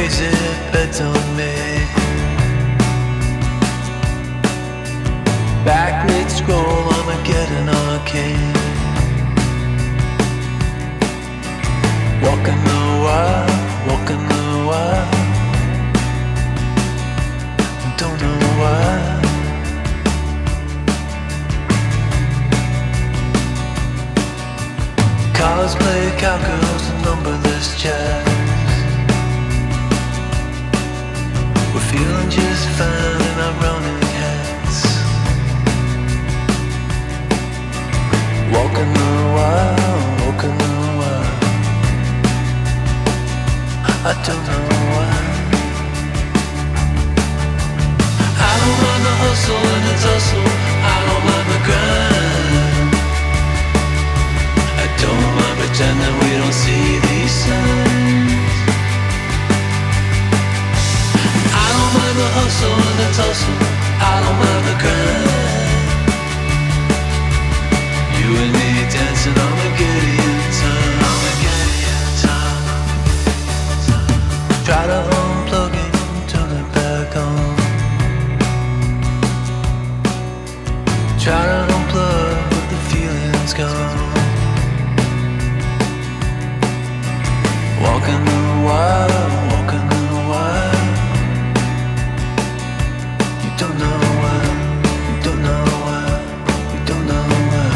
crazy bets on me. Back mid-scroll, Armageddon arcane. Walking the wild, walking the wild. Don't know why. Cosplay cowgirls and numberless chats. We're feeling just fine in our running hats. Walking the wild, walking the wild. I don't know why. I don't mind the hustle and the tussle. I don't mind the grind. I don't mind pretending we don't see these signs. I don't mind the hustle and the tussle. I don't mind the grind. You and me dancing on the Gideon time. On the Gideon time. Try to unplug it, turn it back on. Try to unplug, but the feeling's gone. Walking the wild, walking the wild. You don't know why, you don't know why, you don't know why.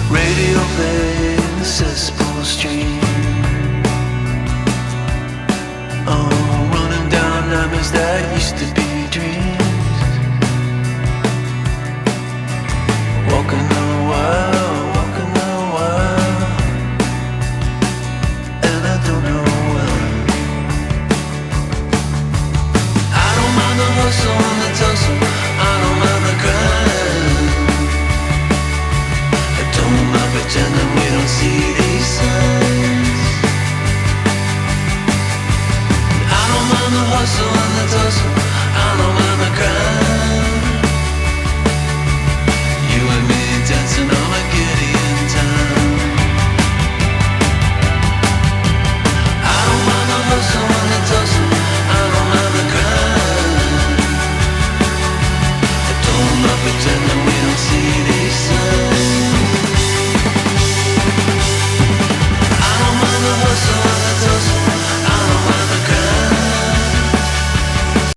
Radio play in the cesspool stream. Oh, running down nightmares that used to be dreams. Walking the wild, walking the wild. And I don't know why. I don't mind the hustle and the tussle. I don't mind the grind. I don't mind pretending we don't see it.